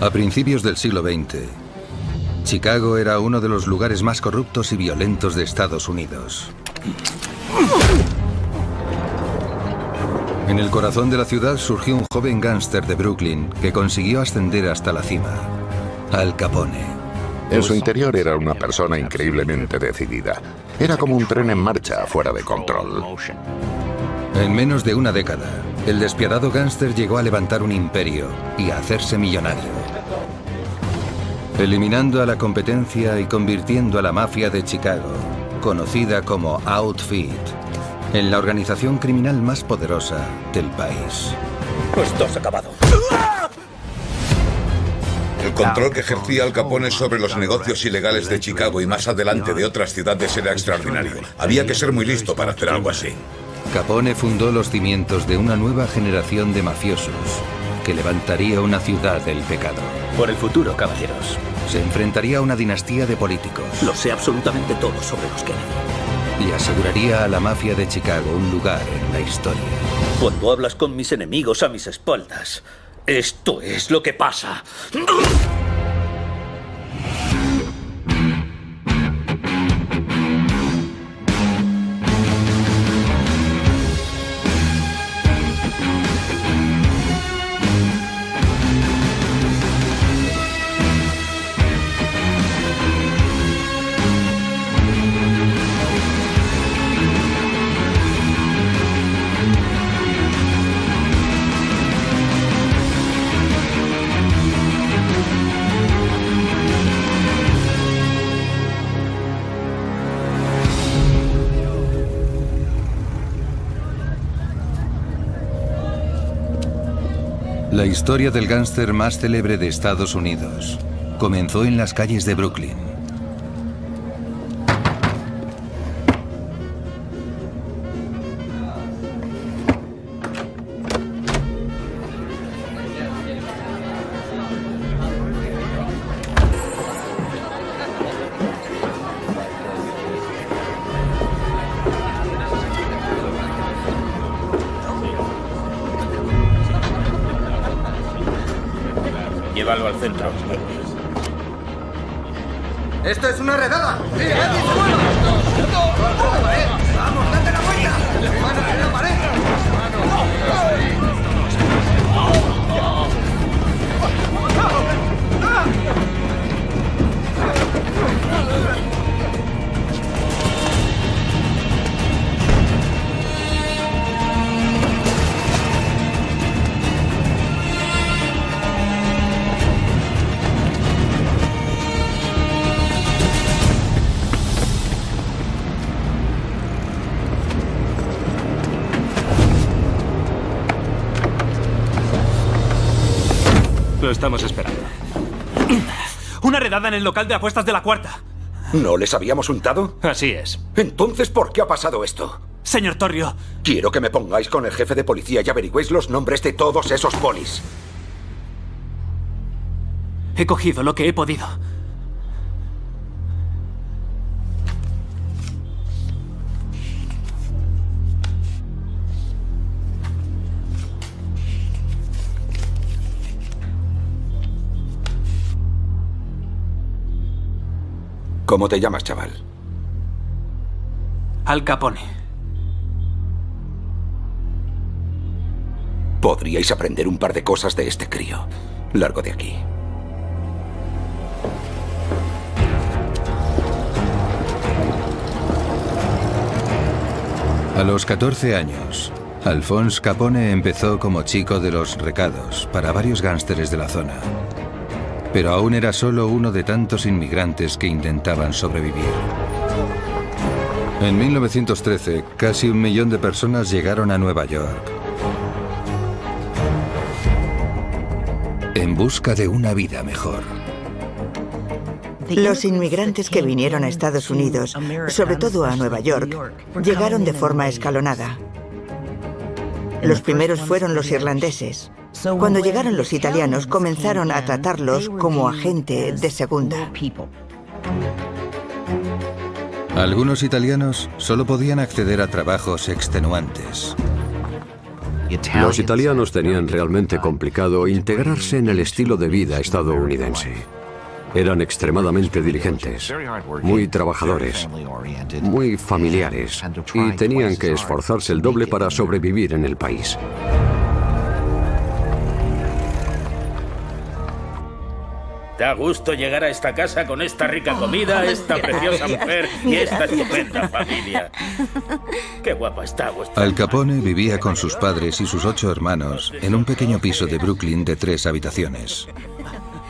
A principios del siglo XX, Chicago era uno de los lugares más corruptos y violentos de Estados Unidos. En el corazón de la ciudad surgió un joven gángster de Brooklyn que consiguió ascender hasta la cima, Al Capone. En su interior era una persona increíblemente decidida. Era como un tren en marcha, fuera de control. En menos de una década, el despiadado gángster llegó a levantar un imperio y a hacerse millonario, eliminando a la competencia y convirtiendo a la mafia de Chicago, conocida como Outfit, en la organización criminal más poderosa del país. Estás acabado. El control que ejercía Al Capone sobre los negocios ilegales de Chicago y más adelante de otras ciudades era extraordinario. Había que ser muy listo para hacer algo así. Capone fundó los cimientos de una nueva generación de mafiosos que levantaría una ciudad del pecado. Por el futuro, caballeros. Se enfrentaría a una dinastía de políticos. Lo sé absolutamente todo sobre los Kennedy. Y aseguraría a la mafia de Chicago un lugar en la historia. Cuando hablas con mis enemigos a mis espaldas, esto es lo que pasa. La historia del gángster más célebre de Estados Unidos comenzó en las calles de Brooklyn. Llévalo al centro. ¡Esto es una redada! ¡Sí, nadie se mueva! ¡Vamos, date la vuelta! ¡Manos en la pared! Lo estamos esperando. ¡Una redada en el local de apuestas de la Cuarta! ¿No les habíamos untado? Así es. Entonces, ¿por qué ha pasado esto? Señor Torrio. Quiero que me pongáis con el jefe de policía y averigüéis los nombres de todos esos polis. He cogido lo que he podido. ¿Cómo te llamas, chaval? Al Capone. Podríais aprender un par de cosas de este crío. Largo de aquí. A los 14 años, Alphonse Capone empezó como chico de los recados para varios gánsteres de la zona. Pero aún era solo uno de tantos inmigrantes que intentaban sobrevivir. En 1913, casi 1 millón de personas llegaron a Nueva York en busca de una vida mejor. Los inmigrantes que vinieron a Estados Unidos, sobre todo a Nueva York, llegaron de forma escalonada. Los primeros fueron los irlandeses. Cuando llegaron los italianos, comenzaron a tratarlos como a gente de segunda. Algunos italianos solo podían acceder a trabajos extenuantes. Los italianos tenían realmente complicado integrarse en el estilo de vida estadounidense. Eran extremadamente diligentes, muy trabajadores, muy familiares y tenían que esforzarse el doble para sobrevivir en el país. Da gusto llegar a esta casa con esta rica comida, esta preciosa mujer y esta estupenda familia. Qué guapa está vuestra. Al Capone vivía con sus padres y sus 8 hermanos en un pequeño piso de Brooklyn de 3 habitaciones.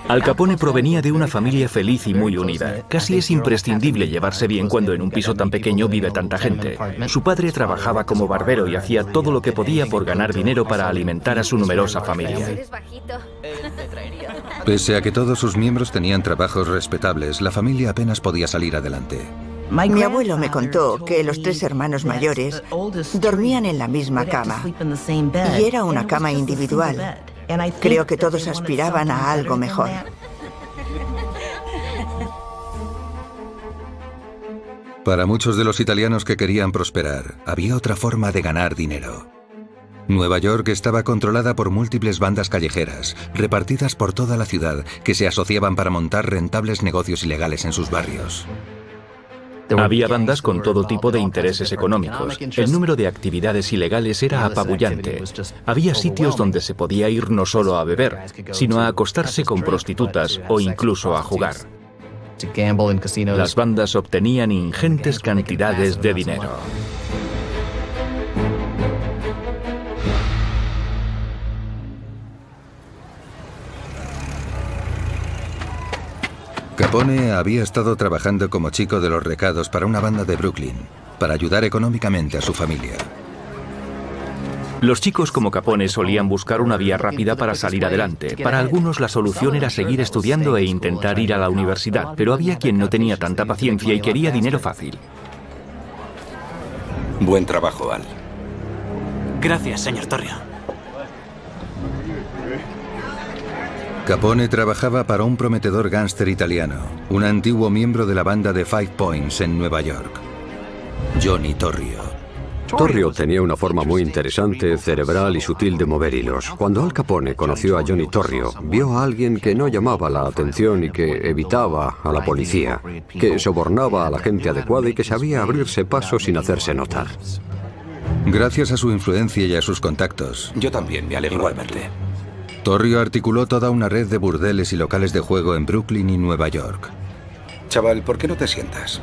Al Capone provenía de una familia feliz y muy unida. Casi es imprescindible llevarse bien cuando en un piso tan pequeño vive tanta gente. Su padre trabajaba como barbero y hacía todo lo que podía por ganar dinero para alimentar a su numerosa familia. Pese a que todos sus miembros tenían trabajos respetables, la familia apenas podía salir adelante. Mi abuelo me contó que los 3 hermanos mayores dormían en la misma cama y era una cama individual. Creo que todos aspiraban a algo mejor. Para muchos de los italianos que querían prosperar, había otra forma de ganar dinero. Nueva York estaba controlada por múltiples bandas callejeras, repartidas por toda la ciudad, que se asociaban para montar rentables negocios ilegales en sus barrios. Había bandas con todo tipo de intereses económicos. El número de actividades ilegales era apabullante. Había sitios donde se podía ir no solo a beber, sino a acostarse con prostitutas o incluso a jugar. Las bandas obtenían ingentes cantidades de dinero. Capone había estado trabajando como chico de los recados para una banda de Brooklyn, para ayudar económicamente a su familia. Los chicos como Capone solían buscar una vía rápida para salir adelante. Para algunos la solución era seguir estudiando e intentar ir a la universidad, pero había quien no tenía tanta paciencia y quería dinero fácil. Buen trabajo, Al. Gracias, señor Torrio. Capone trabajaba para un prometedor gángster italiano, un antiguo miembro de la banda de Five Points en Nueva York, Johnny Torrio. Torrio tenía una forma muy interesante, cerebral y sutil de mover hilos. Cuando Al Capone conoció a Johnny Torrio, vio a alguien que no llamaba la atención y que evitaba a la policía, que sobornaba a la gente adecuada y que sabía abrirse paso sin hacerse notar. Gracias a su influencia y a sus contactos, Yo también me alegro de verte. Torrio articuló toda una red de burdeles y locales de juego en Brooklyn y Nueva York. Chaval, ¿por qué no te sientas?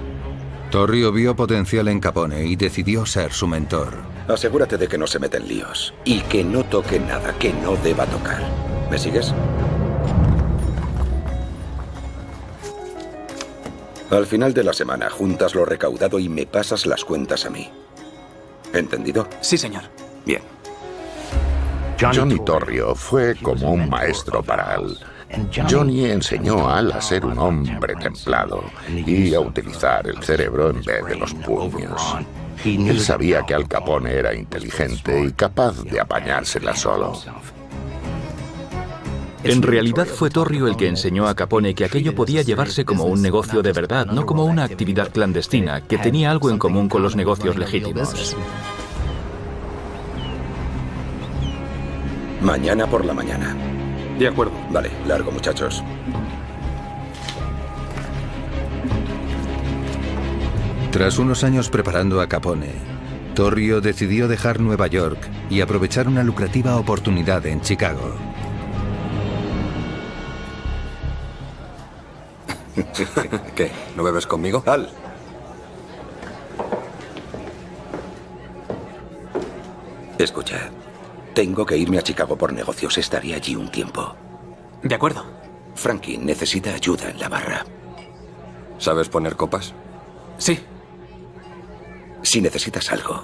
Torrio vio potencial en Capone y decidió ser su mentor. Asegúrate de que no se meta en líos y que no toque nada que no deba tocar. ¿Me sigues? Al final de la semana juntas lo recaudado y me pasas las cuentas a mí. ¿Entendido? Sí, señor. Bien. Johnny Torrio fue como un maestro para Al. Johnny enseñó a Al a ser un hombre templado y a utilizar el cerebro en vez de los puños. Él sabía que Al Capone era inteligente y capaz de apañársela solo. En realidad fue Torrio el que enseñó a Capone que aquello podía llevarse como un negocio de verdad, no como una actividad clandestina, que tenía algo en común con los negocios legítimos. Mañana por la mañana. De acuerdo. Vale, largo, muchachos. Tras unos años preparando a Capone, Torrio decidió dejar Nueva York y aprovechar una lucrativa oportunidad en Chicago. ¿Qué? ¿No bebes conmigo? Al. Escucha. Tengo que irme a Chicago por negocios. Estaré allí un tiempo. De acuerdo. Frankie necesita ayuda en la barra. ¿Sabes poner copas? Sí. Si necesitas algo,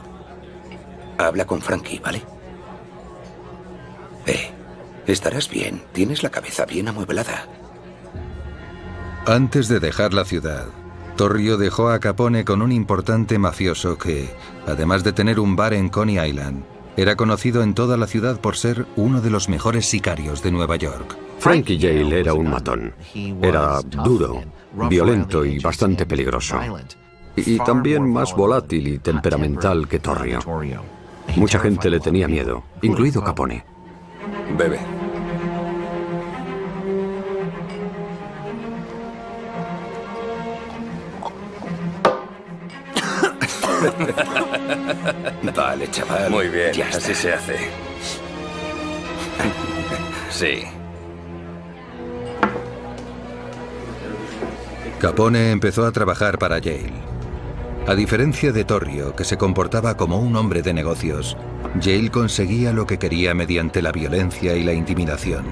habla con Frankie, ¿vale? Estarás bien. Tienes la cabeza bien amueblada. Antes de dejar la ciudad, Torrio dejó a Capone con un importante mafioso que, además de tener un bar en Coney Island, era conocido en toda la ciudad por ser uno de los mejores sicarios de Nueva York. Frankie Yale era un matón. Era duro, violento y bastante peligroso. Y también más volátil y temperamental que Torrio. Mucha gente le tenía miedo, incluido Capone. Bebe. Vale, chaval. Muy bien, ya así se hace. Sí. Capone empezó a trabajar para Yale. A diferencia de Torrio, que se comportaba como un hombre de negocios, Yale conseguía lo que quería mediante la violencia y la intimidación.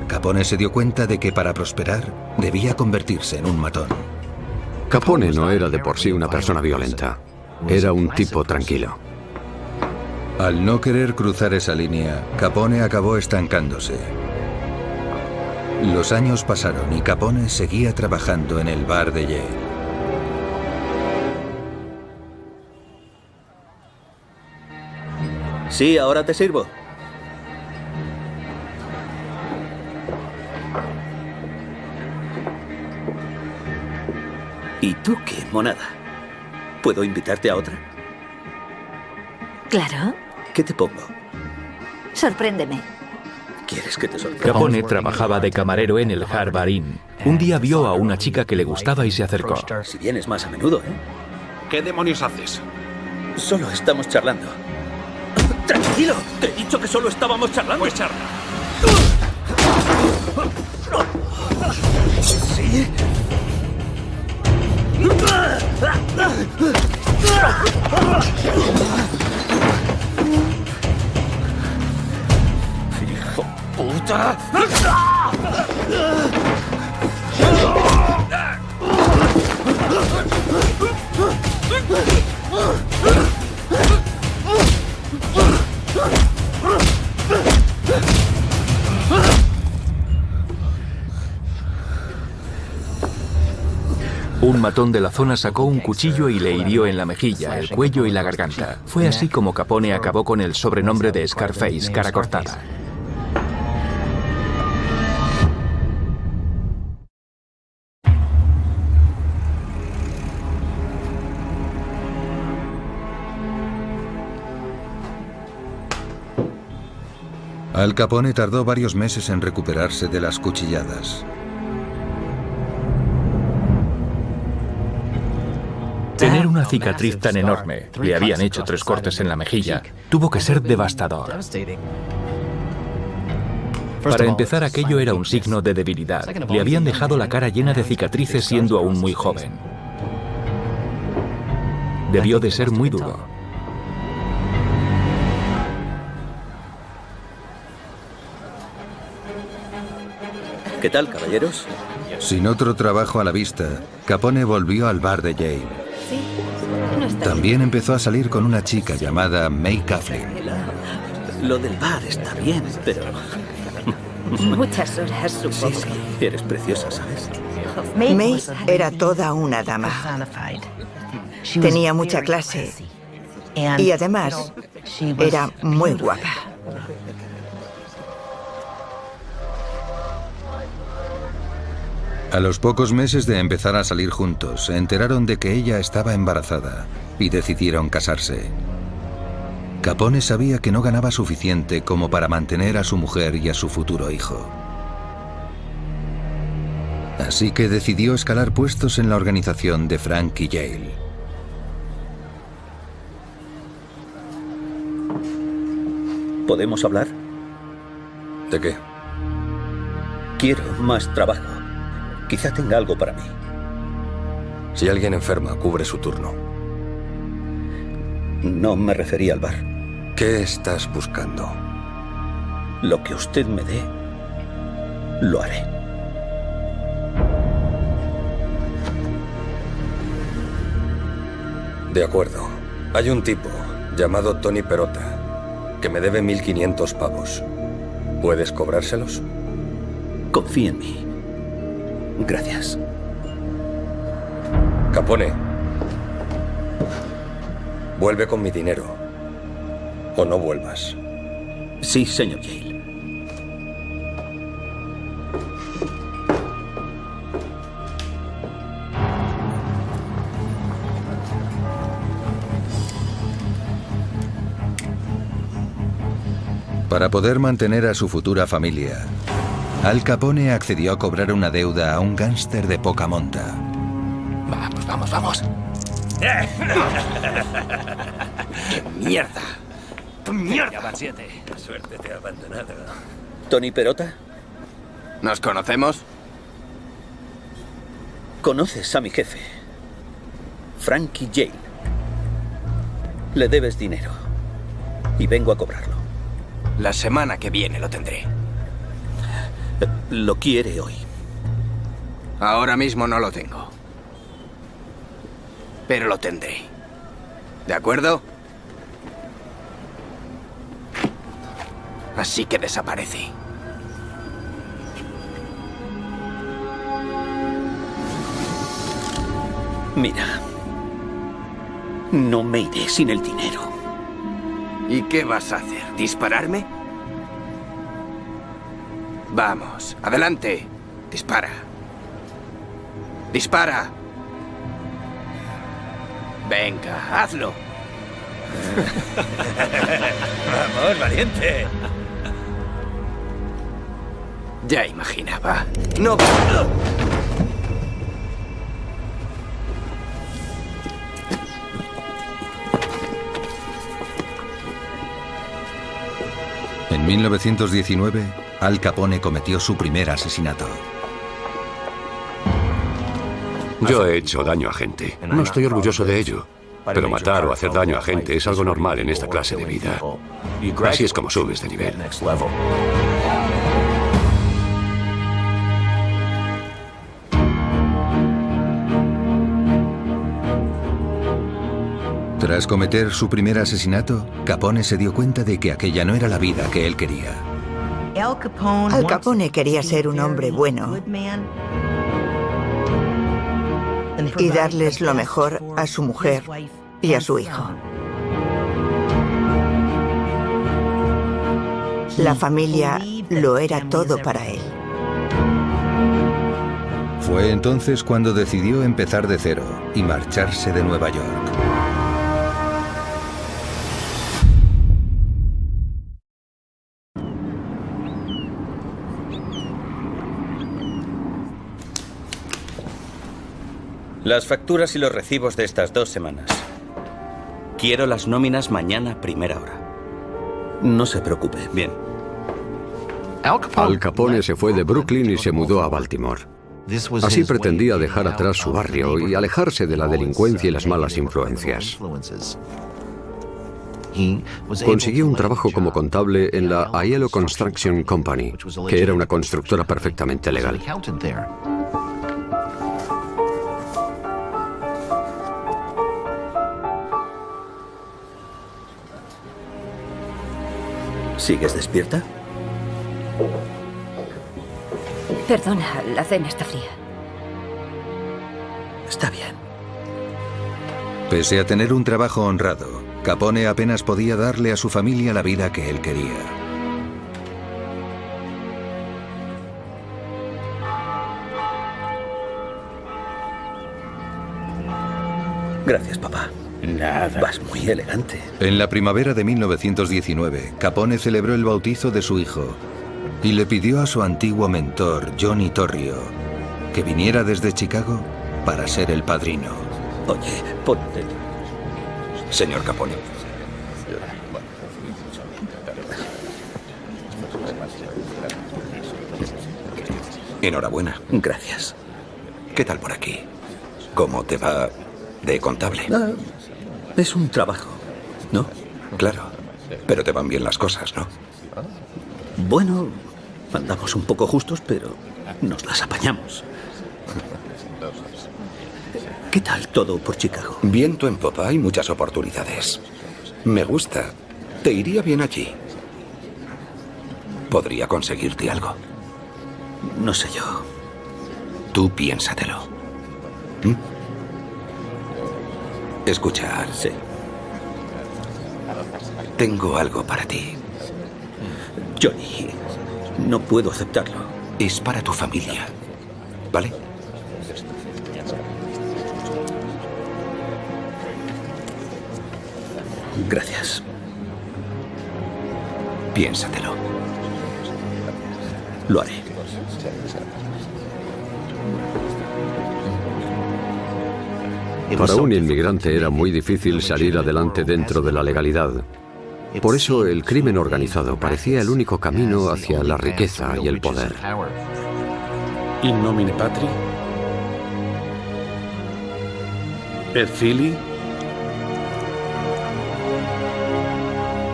Capone se dio cuenta de que para prosperar debía convertirse en un matón. Capone no era de por sí una persona violenta. Era un tipo tranquilo. Al no querer cruzar esa línea, Capone acabó estancándose. Los años pasaron y Capone seguía trabajando en el bar de Yale. Sí, ahora te sirvo. ¿Y tú qué, monada? ¿Puedo invitarte a otra? Claro. ¿Qué te pongo? Sorpréndeme. ¿Quieres que te sorprenda? Capone trabajaba de camarero en el Harvard Inn. Un día vio a una chica que le gustaba y se acercó. Si vienes más a menudo, ¿eh? ¿Qué demonios haces? Solo estamos charlando. ¡Tranquilo! Te he dicho que solo estábamos charlando. Pues charla. ¿Sí? ¡Hijo puta! Un matón de la zona sacó un cuchillo y le hirió en la mejilla, el cuello y la garganta. Fue así como Capone acabó con el sobrenombre de Scarface, cara cortada. Al Capone tardó varios meses en recuperarse de las cuchilladas. Tener una cicatriz tan enorme, le habían hecho 3 cortes en la mejilla, tuvo que ser devastador. Para empezar, aquello era un signo de debilidad. Le habían dejado la cara llena de cicatrices siendo aún muy joven. Debió de ser muy duro. ¿Qué tal, caballeros? Sin otro trabajo a la vista, Capone volvió al bar de Yale. Sí, no está También empezó a salir con una chica llamada May Coughlin. Lo del bar está bien, pero... bien. Muchas horas, supongo. Sí, sí, eres preciosa, ¿sabes? May era toda una dama. Tenía mucha clase y además era muy guapa. A los pocos meses de empezar a salir juntos, se enteraron de que ella estaba embarazada y decidieron casarse. Capone sabía que no ganaba suficiente como para mantener a su mujer y a su futuro hijo. Así que decidió escalar puestos en la organización de Frankie Yale. ¿Podemos hablar? ¿De qué? Quiero más trabajo. Quizá tenga algo para mí. Si alguien enferma, cubre su turno. No me refería al bar. ¿Qué estás buscando? Lo que usted me dé, lo haré. De acuerdo. Hay un tipo llamado Tony Perota que me debe 1.500 pavos. ¿Puedes cobrárselos? Confía en mí. Gracias. Capone. Vuelve con mi dinero. O no vuelvas. Sí, señor Yale. Para poder mantener a su futura familia, Al Capone accedió a cobrar una deuda a un gángster de poca monta. Vamos, vamos, vamos. ¡Qué mierda! ¡Mierda! Ya van 7. Suerte te ha abandonado. ¿Tony Perota? ¿Nos conocemos? Conoces a mi jefe, Frankie Yale. Le debes dinero y vengo a cobrarlo. La semana que viene lo tendré. Lo quiere hoy. Ahora mismo no lo tengo. Pero lo tendré. ¿De acuerdo? Así que desaparece. Mira, no me iré sin el dinero. ¿Y qué vas a hacer? ¿Dispararme? Vamos, adelante. Dispara. Dispara. Venga, hazlo. Vamos, valiente. Ya imaginaba. No. En 1919, Al Capone cometió su primer asesinato. Yo he hecho daño a gente. No estoy orgulloso de ello. Pero matar o hacer daño a gente es algo normal en esta clase de vida. Así es como subes de nivel. Tras cometer su primer asesinato, Capone se dio cuenta de que aquella no era la vida que él quería. Al Capone quería ser un hombre bueno y darles lo mejor a su mujer y a su hijo. La familia lo era todo para él. Fue entonces cuando decidió empezar de cero y marcharse de Nueva York. Las facturas y los recibos de estas 2 semanas. Quiero las nóminas mañana a primera hora. No se preocupe. Bien. Al Capone se fue de Brooklyn y se mudó a Baltimore. Así pretendía dejar atrás su barrio y alejarse de la delincuencia y las malas influencias. Consiguió un trabajo como contable en la Aiello Construction Company, que era una constructora perfectamente legal. ¿Sigues despierta? Perdona, la cena está fría. Está bien. Pese a tener un trabajo honrado, Capone apenas podía darle a su familia la vida que él quería. Gracias, papá. Nada. Vas muy elegante. En la primavera de 1919, Capone celebró el bautizo de su hijo y le pidió a su antiguo mentor, Johnny Torrio, que viniera desde Chicago para ser el padrino. Oye, ponte. Señor Capone. Enhorabuena. Gracias. ¿Qué tal por aquí? ¿Cómo te va de contable? Es un trabajo, ¿no? Claro. Pero te van bien las cosas, ¿no? Bueno, andamos un poco justos, pero nos las apañamos. ¿Qué tal todo por Chicago? Viento en popa, hay muchas oportunidades. Me gusta. Te iría bien allí. Podría conseguirte algo. No sé yo. Tú piénsatelo. ¿Mm? Escucha. Sí. Tengo algo para ti. Johnny, no puedo aceptarlo. Es para tu familia, ¿vale? Gracias. Piénsatelo. Lo haré. Para un inmigrante era muy difícil salir adelante dentro de la legalidad. Por eso el crimen organizado parecía el único camino hacia la riqueza y el poder. In nomine Patri, et Filii,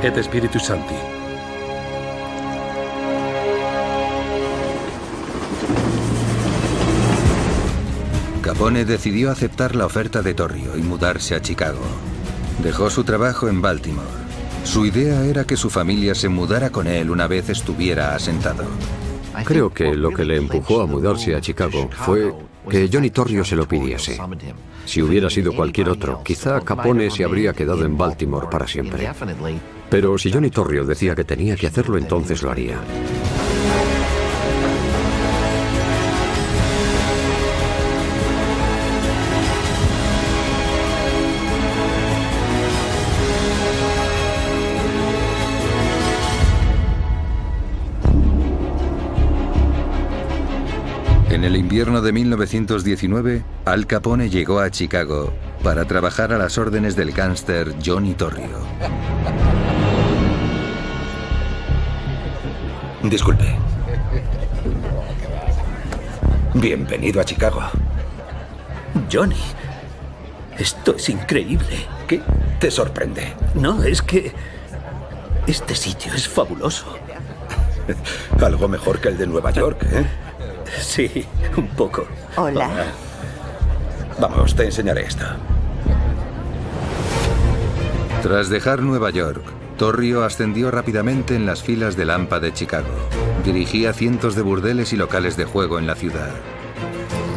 et Spiritus Sancti. Capone decidió aceptar la oferta de Torrio y mudarse a Chicago. Dejó su trabajo en Baltimore. Su idea era que su familia se mudara con él una vez estuviera asentado. Creo que lo que le empujó a mudarse a Chicago fue que Johnny Torrio se lo pidiese. Si hubiera sido cualquier otro, quizá Capone se habría quedado en Baltimore para siempre. Pero si Johnny Torrio decía que tenía que hacerlo, entonces lo haría. En el invierno de 1919, Al Capone llegó a Chicago para trabajar a las órdenes del gángster Johnny Torrio. Disculpe. Bienvenido a Chicago. Johnny, esto es increíble. ¿Qué te sorprende? No, es que este sitio es fabuloso. Algo mejor que el de Nueva York, ¿eh? Sí, un poco. Hola. Vamos, te enseñaré esto. Tras dejar Nueva York, Torrio ascendió rápidamente en las filas del AMPA de Chicago. Dirigía cientos de burdeles y locales de juego en la ciudad.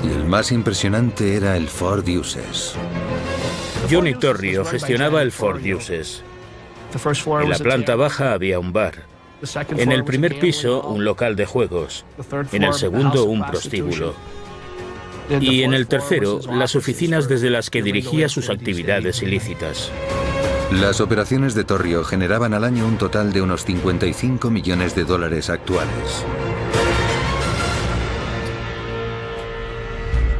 Y el más impresionante era el Four Deuces. Johnny Torrio gestionaba el Four Deuces. En la planta baja había un bar. En el primer piso, un local de juegos. En el segundo, un prostíbulo. Y en el tercero, las oficinas desde las que dirigía sus actividades ilícitas. Las operaciones de Torrio generaban al año un total de unos 55 millones de dólares actuales.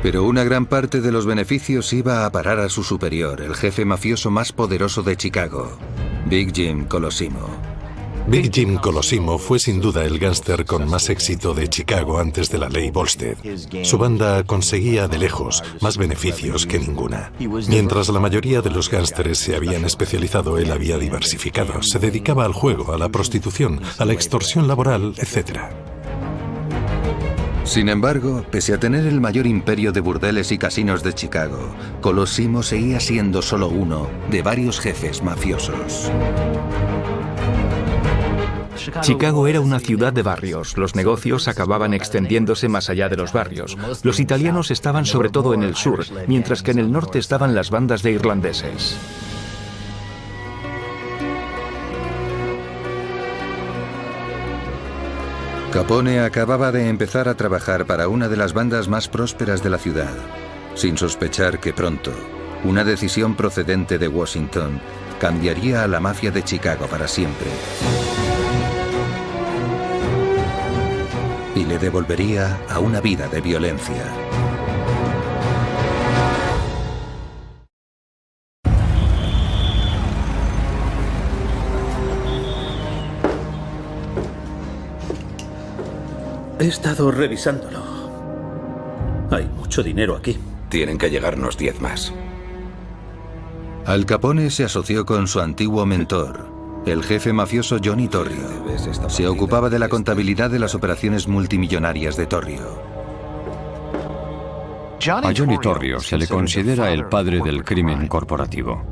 Pero una gran parte de los beneficios iba a parar a su superior, el jefe mafioso más poderoso de Chicago, Big Jim Colosimo. Big Jim Colosimo fue sin duda el gángster con más éxito de Chicago antes de la ley Volstead. Su banda conseguía de lejos más beneficios que ninguna. Mientras la mayoría de los gángsteres se habían especializado, él había diversificado. Se dedicaba al juego, a la prostitución, a la extorsión laboral, etc. Sin embargo, pese a tener el mayor imperio de burdeles y casinos de Chicago, Colosimo seguía siendo solo uno de varios jefes mafiosos. Chicago era una ciudad de barrios. Los negocios acababan extendiéndose más allá de los barrios. Los italianos estaban sobre todo en el sur, mientras que en el norte estaban las bandas de irlandeses. Capone acababa de empezar a trabajar para una de las bandas más prósperas de la ciudad, sin sospechar que pronto, una decisión procedente de Washington cambiaría a la mafia de Chicago para siempre. Y le devolvería a una vida de violencia. He estado revisándolo. Hay mucho dinero aquí. Tienen que llegarnos 10 más. Al Capone se asoció con su antiguo mentor, el jefe mafioso Johnny Torrio. Se ocupaba de la contabilidad de las operaciones multimillonarias de Torrio. A Johnny Torrio se le considera el padre del crimen corporativo.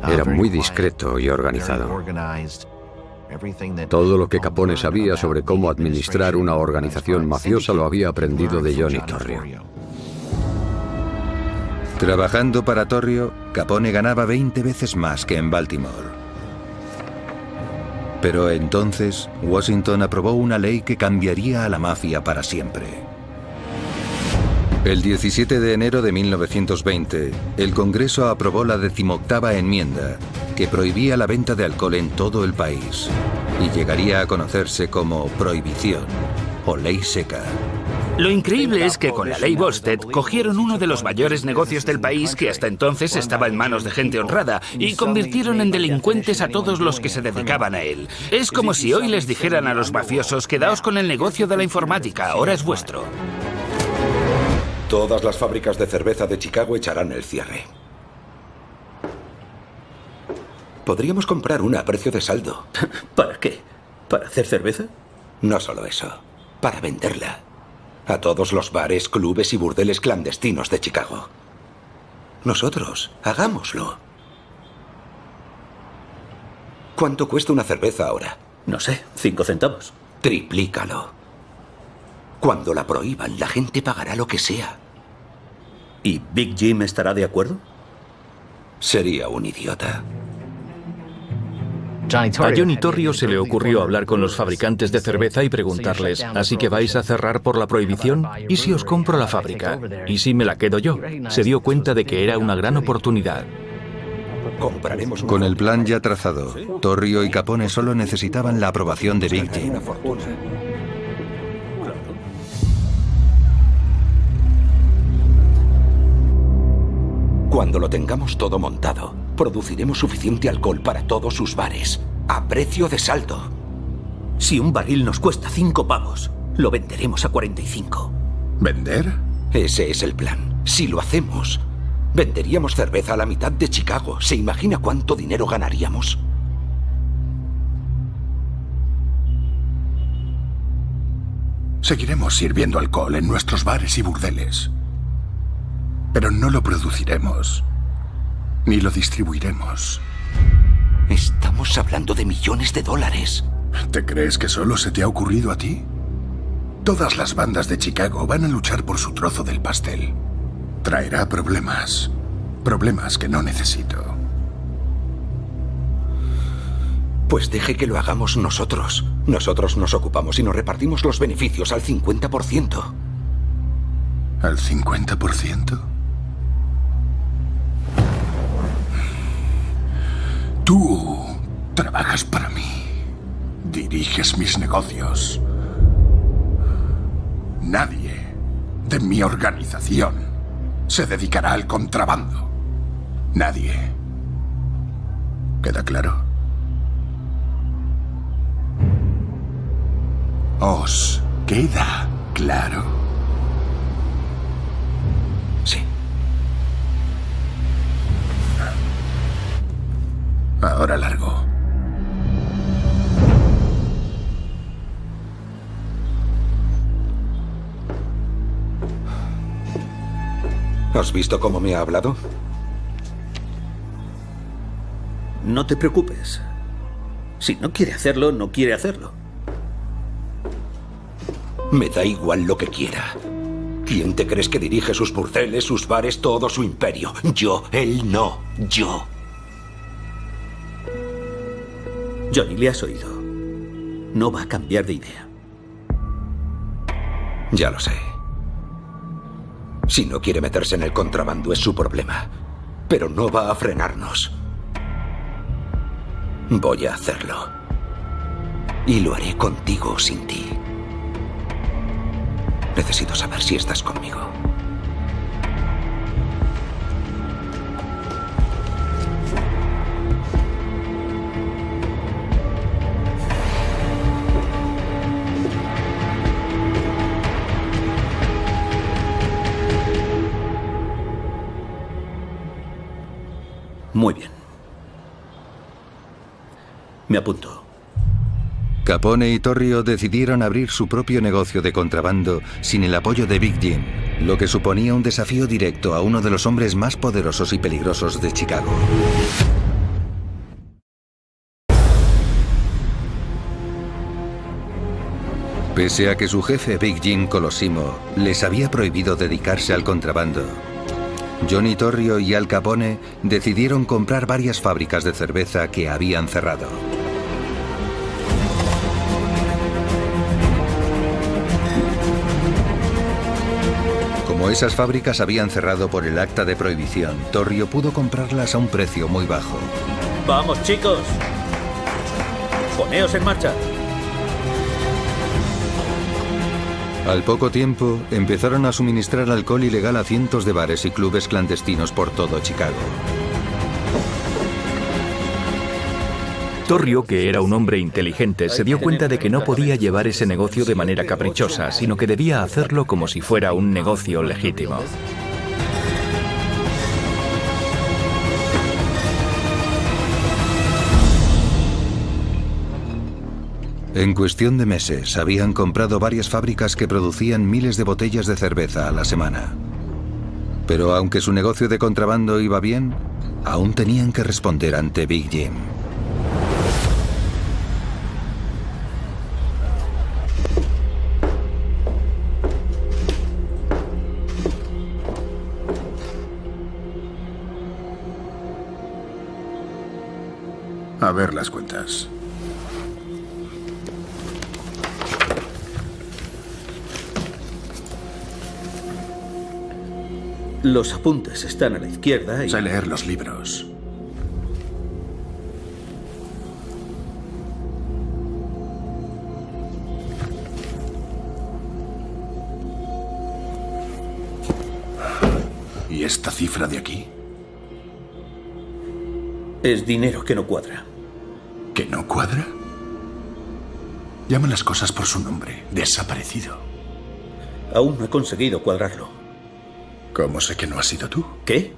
Era muy discreto y organizado. Todo lo que Capone sabía sobre cómo administrar una organización mafiosa lo había aprendido de Johnny Torrio. Trabajando para Torrio, Capone ganaba 20 veces más que en Baltimore. Pero entonces, Washington aprobó una ley que cambiaría a la mafia para siempre. El 17 de enero de 1920, el Congreso aprobó la 18ª enmienda, que prohibía la venta de alcohol en todo el país. y llegaría a conocerse como prohibición o ley seca. Lo increíble es que con la ley Volstead cogieron uno de los mayores negocios del país que hasta entonces estaba en manos de gente honrada y convirtieron en delincuentes a todos los que se dedicaban a él. Es como si hoy les dijeran a los mafiosos: quedaos con el negocio de la informática, ahora es vuestro. Todas las fábricas de cerveza de Chicago echarán el cierre. Podríamos comprar una a precio de saldo. ¿Para qué? ¿Para hacer cerveza? No solo eso, para venderla a todos los bares, clubes y burdeles clandestinos de Chicago. Nosotros, hagámoslo. ¿Cuánto cuesta una cerveza ahora? No sé, 5 centavos. Triplícalo. Cuando la prohíban, la gente pagará lo que sea. ¿Y Big Jim estará de acuerdo? Sería un idiota. A Johnny Torrio se le ocurrió hablar con los fabricantes de cerveza y preguntarles: ¿así que vais a cerrar por la prohibición? ¿Y si os compro la fábrica? ¿Y si me la quedo yo? Se dio cuenta de que era una gran oportunidad. Con el plan ya trazado, Torrio y Capone solo necesitaban la aprobación de Big Jim. Cuando lo tengamos todo montado, produciremos suficiente alcohol para todos sus bares, a precio de saldo. Si un barril nos cuesta 5 pavos, lo venderemos a 45. ¿Vender? Ese es el plan. Si lo hacemos, venderíamos cerveza a la mitad de Chicago. ¿Se imagina cuánto dinero ganaríamos? Seguiremos sirviendo alcohol en nuestros bares y burdeles. Pero no lo produciremos, ni lo distribuiremos. Estamos hablando de millones de dólares. ¿Te crees que solo se te ha ocurrido a ti? Todas las bandas de Chicago van a luchar por su trozo del pastel. Traerá problemas. Problemas que no necesito. Pues deje que lo hagamos nosotros. Nosotros nos ocupamos y nos repartimos los beneficios al 50%. ¿Al 50%? Tú trabajas para mí. Diriges mis negocios. Nadie de mi organización se dedicará al contrabando. Nadie. ¿Queda claro? ¿Os queda claro? Sí. Ahora largo. ¿Has visto cómo me ha hablado? No te preocupes. Si no quiere hacerlo, no quiere hacerlo. Me da igual lo que quiera. ¿Quién te crees que dirige sus burdeles, sus bares, todo su imperio? Yo, él no, yo. Johnny, le has oído. No va a cambiar de idea. Ya lo sé. Si no quiere meterse en el contrabando es su problema. Pero no va a frenarnos. Voy a hacerlo. Y lo haré contigo o sin ti. Necesito saber si estás conmigo. Muy bien. Me apunto. Capone y Torrio decidieron abrir su propio negocio de contrabando sin el apoyo de Big Jim, lo que suponía un desafío directo a uno de los hombres más poderosos y peligrosos de Chicago. Pese a que su jefe Big Jim Colosimo les había prohibido dedicarse al contrabando, Johnny Torrio y Al Capone decidieron comprar varias fábricas de cerveza que habían cerrado. Como esas fábricas habían cerrado por el acta de prohibición, Torrio pudo comprarlas a un precio muy bajo. ¡Vamos, chicos! Poneos en marcha. Al poco tiempo, empezaron a suministrar alcohol ilegal a cientos de bares y clubes clandestinos por todo Chicago. Torrio, que era un hombre inteligente, se dio cuenta de que no podía llevar ese negocio de manera caprichosa, sino que debía hacerlo como si fuera un negocio legítimo. En cuestión de meses, habían comprado varias fábricas que producían miles de botellas de cerveza a la semana. Pero aunque su negocio de contrabando iba bien, aún tenían que responder ante Big Jim. A ver las cuentas. Los apuntes están a la izquierda y... Sé leer los libros. ¿Y esta cifra de aquí? Es dinero que no cuadra. ¿Que no cuadra? Llama las cosas por su nombre. Desaparecido. Aún no he conseguido cuadrarlo. ¿Cómo sé que no has sido tú? ¿Qué?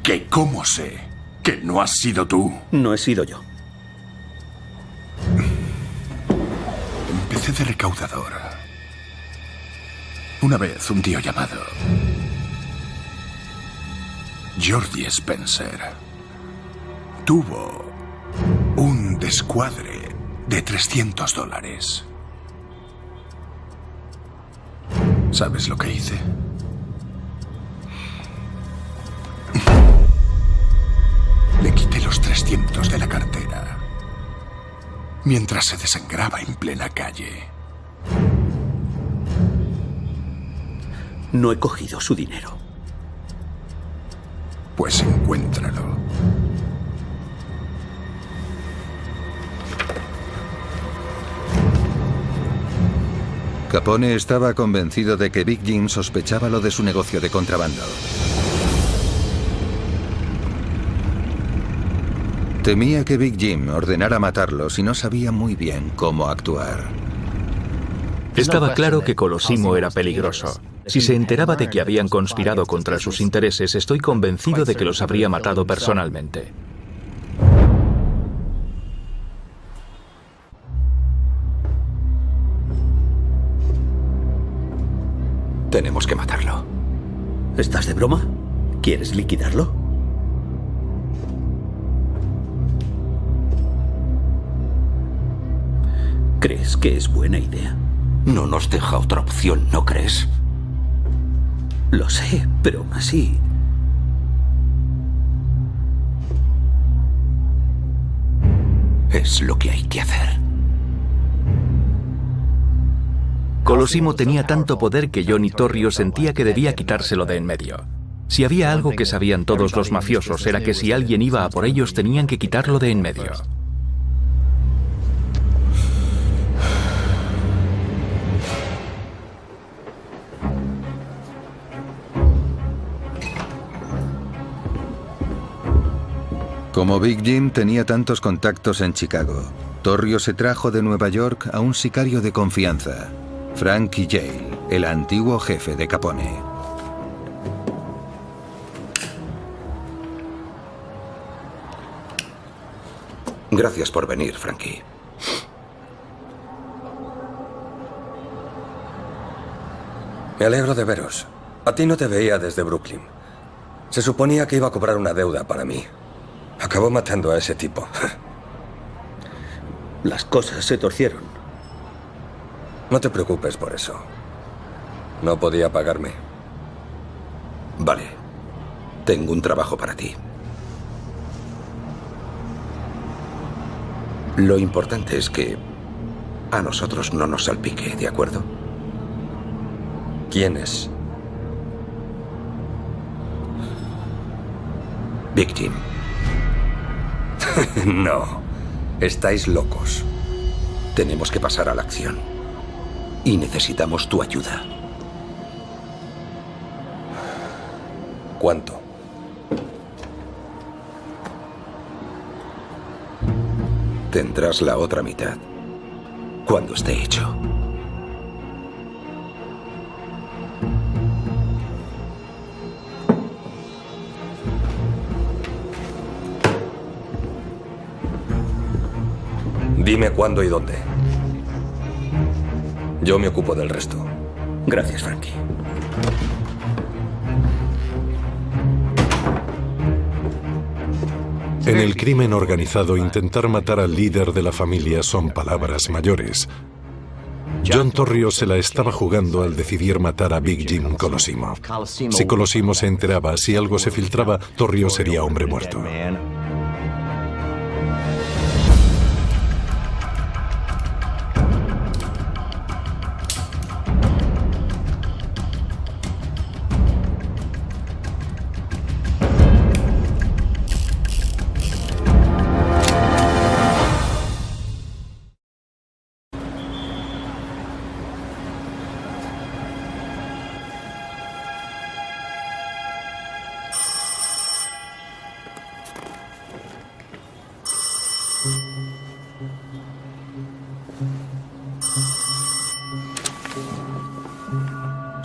¿Que cómo sé que no has sido tú? No he sido yo. Empecé de recaudador. Una vez un tío llamado Jordi Spencer tuvo un descuadre de $300. ¿Sabes lo que hice? Le quité los 300 de la cartera mientras se desangraba en plena calle. No he cogido su dinero. Pues encuéntralo. Capone estaba convencido de que Big Jim sospechaba lo de su negocio de contrabando. Temía que Big Jim ordenara matarlos y no sabía muy bien cómo actuar. Estaba claro que Colosimo era peligroso. Si se enteraba de que habían conspirado contra sus intereses, estoy convencido de que los habría matado personalmente. Tenemos que matarlo. ¿Estás de broma? ¿Quieres liquidarlo? ¿Crees que es buena idea? No nos deja otra opción, ¿no crees? Lo sé, pero aún así... Es lo que hay que hacer. Colosimo tenía tanto poder que Johnny Torrio sentía que debía quitárselo de en medio. Si había algo que sabían todos los mafiosos era que si alguien iba a por ellos tenían que quitarlo de en medio. Como Big Jim tenía tantos contactos en Chicago, Torrio se trajo de Nueva York a un sicario de confianza, Frankie Yale, el antiguo jefe de Capone. Gracias por venir, Frankie. Me alegro de veros. A ti no te veía desde Brooklyn. Se suponía que iba a cobrar una deuda para mí. Acabó matando a ese tipo. Las cosas se torcieron. No te preocupes por eso. No podía pagarme. Vale. Tengo un trabajo para ti. Lo importante es que a nosotros no nos salpique, ¿de acuerdo? ¿Quién es? Big Jim. No, estáis locos. Tenemos que pasar a la acción. Y necesitamos tu ayuda. ¿Cuánto? Tendrás la otra mitad cuando esté hecho. Dime cuándo y dónde. Yo me ocupo del resto. Gracias, Frankie. En el crimen organizado, intentar matar al líder de la familia son palabras mayores. John Torrio se la estaba jugando al decidir matar a Big Jim Colosimo. Si Colosimo se enteraba, si algo se filtraba, Torrio sería hombre muerto.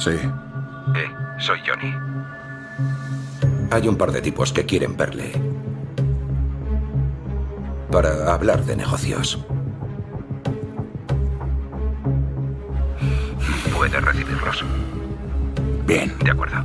Sí. Soy Johnny. Hay un par de tipos que quieren verle. Para hablar de negocios. ¿Puedes recibirlos? Bien. De acuerdo.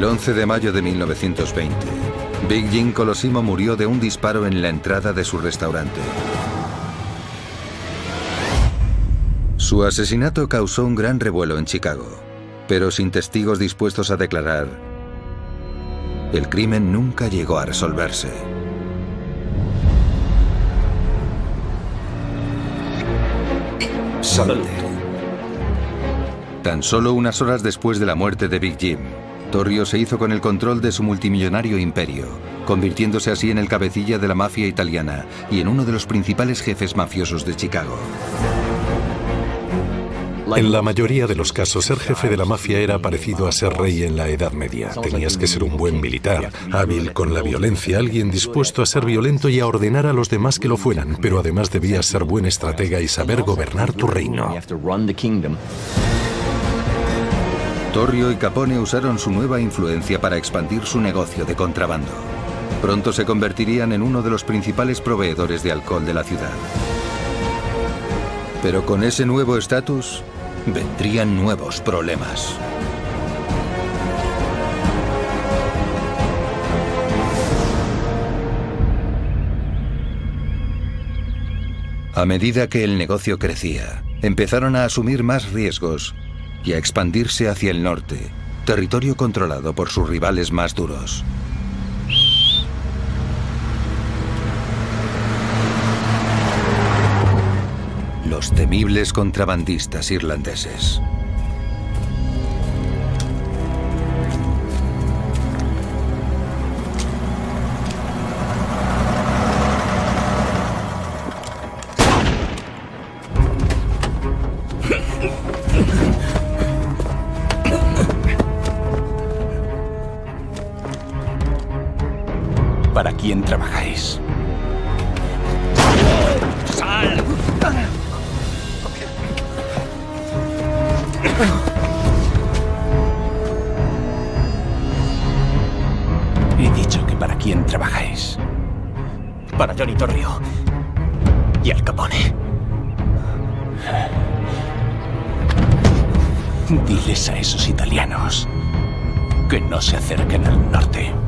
El 11 de mayo de 1920, Big Jim Colosimo murió de un disparo en la entrada de su restaurante. Su asesinato causó un gran revuelo en Chicago, pero sin testigos dispuestos a declarar, el crimen nunca llegó a resolverse. Salte. Tan solo unas horas después de la muerte de Big Jim, Torrio se hizo con el control de su multimillonario imperio, convirtiéndose así en el cabecilla de la mafia italiana y en uno de los principales jefes mafiosos de Chicago. En la mayoría de los casos, ser jefe de la mafia era parecido a ser rey en la Edad Media. Tenías que ser un buen militar, hábil con la violencia, alguien dispuesto a ser violento y a ordenar a los demás que lo fueran, pero además debías ser buen estratega y saber gobernar tu reino. Torrio y Capone usaron su nueva influencia para expandir su negocio de contrabando. Pronto se convertirían en uno de los principales proveedores de alcohol de la ciudad. Pero con ese nuevo estatus, vendrían nuevos problemas. A medida que el negocio crecía, empezaron a asumir más riesgos y a expandirse hacia el norte, territorio controlado por sus rivales más duros. Los temibles contrabandistas irlandeses. quién trabajáis? ¡Sal! He dicho que para quién trabajáis. Para Johnny Torrio y Al Capone. Diles a esos italianos que no se acerquen al norte.